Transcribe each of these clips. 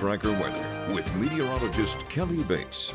Tracker weather with meteorologist Kelly Bates.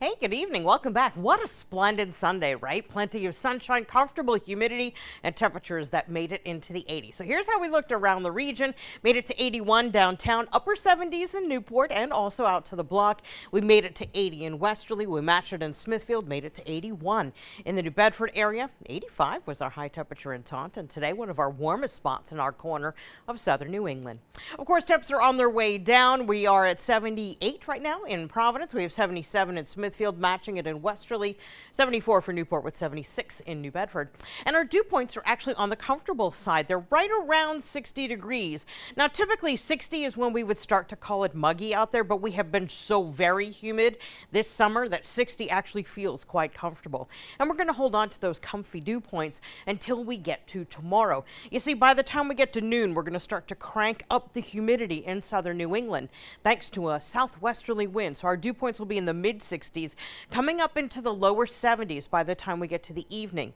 Hey, good evening. Welcome back. What a splendid Sunday, right? Plenty of sunshine, comfortable humidity, and temperatures that made it into the 80s. So here's how we looked around the region. Made it to 81 downtown, upper 70s in Newport, and also out to the block. We made it to 80 in Westerly. We matched it in Smithfield, made it to 81. In the New Bedford area, 85 was our high temperature in Taunton. Today, one of our warmest spots in our corner of southern New England. Of course, temps are on their way down. We are at 78 right now in Providence. We have 77 in Smithfield. Matching it in Westerly, 74 for Newport with 76 in New Bedford. And our dew points are actually on the comfortable side. They're right around 60 degrees. Now, typically 60 is when we would start to call it muggy out there, but we have been so very humid this summer that 60 actually feels quite comfortable. And we're going to hold on to those comfy dew points until we get to tomorrow. You see, by the time we get to noon, we're going to start to crank up the humidity in southern New England, thanks to a southwesterly wind. So our dew points will be in the mid-60s. Coming up into the lower 70s by the time we get to the evening.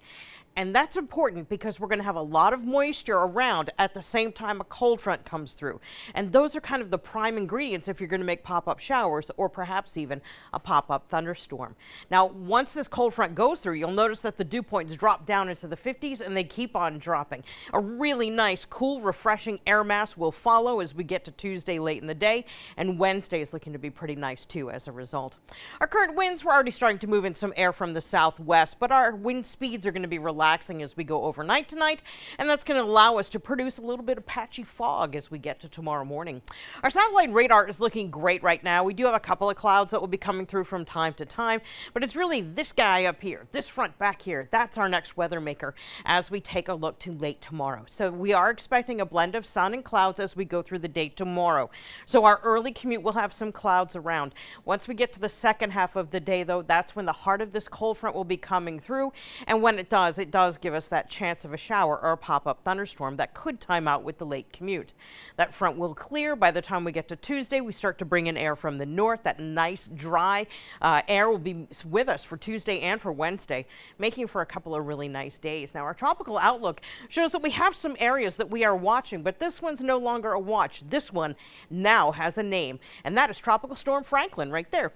And that's important because we're going to have a lot of moisture around at the same time a cold front comes through. And those are kind of the prime ingredients if you're going to make pop-up showers or perhaps even a pop-up thunderstorm. Now, once this cold front goes through, you'll notice that the dew points drop down into the 50s and they keep on dropping. A really nice, cool, refreshing air mass will follow as we get to Tuesday late in the day, and Wednesday is looking to be pretty nice too as a result. Our current winds, we're already starting to move in some air from the southwest, but our wind speeds are going to be relaxing as we go overnight tonight, and that's going to allow us to produce a little bit of patchy fog as we get to tomorrow morning. Our satellite radar is looking great right now. We do have a couple of clouds that will be coming through from time to time, but it's really this guy up here, this front back here. That's our next weather maker as we take a look to late tomorrow. So we are expecting a blend of sun and clouds as we go through the day tomorrow. So our early commute will have some clouds around. Once we get to the second half of the day, though, that's when the heart of this cold front will be coming through, and when it does give us that chance of a shower or a pop-up thunderstorm that could time out with the late commute. That front will clear by the time we get to Tuesday. We start to bring in air from the north. That nice dry air will be with us for Tuesday and for Wednesday, making for a couple of really nice days. Now, our tropical outlook shows that we have some areas that we are watching, but this one's no longer a watch. This one now has a name, and that is Tropical Storm Franklin right there.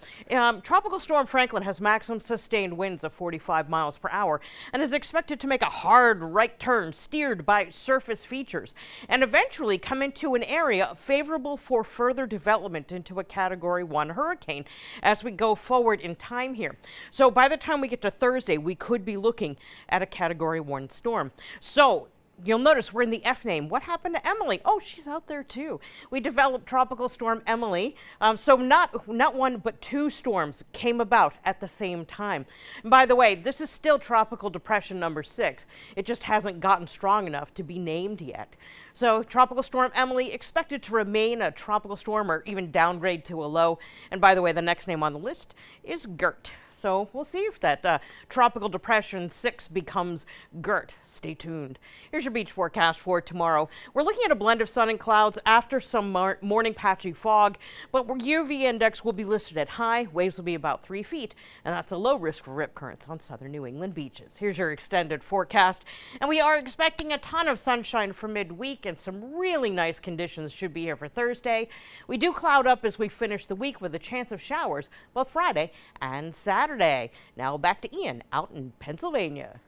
Tropical Storm Franklin has maximum sustained winds of 45 miles per hour and is expected to make a hard right turn steered by surface features and eventually come into an area favorable for further development into a Category 1 hurricane as we go forward in time here. So by the time we get to Thursday, we could be looking at a Category 1 storm. So you'll notice we're in the F name. What happened to Emily? Oh, she's out there too. We developed Tropical Storm Emily. So not one, but two storms came about at the same time. And by the way, this is still Tropical Depression number 6. It just hasn't gotten strong enough to be named yet. So Tropical Storm Emily expected to remain a tropical storm or even downgrade to a low. And by the way, the next name on the list is Gert. So we'll see if that Tropical Depression 6 becomes Gert. Stay tuned. Here's your beach forecast for tomorrow. We're looking at a blend of sun and clouds after some morning patchy fog, but UV index will be listed at high. Waves will be about 3 feet, and that's a low risk for rip currents on southern New England beaches. Here's your extended forecast, and we are expecting a ton of sunshine for midweek, and some really nice conditions should be here for Thursday. We do cloud up as we finish the week with a chance of showers both Friday and Saturday. Now back to Ian out in Pennsylvania.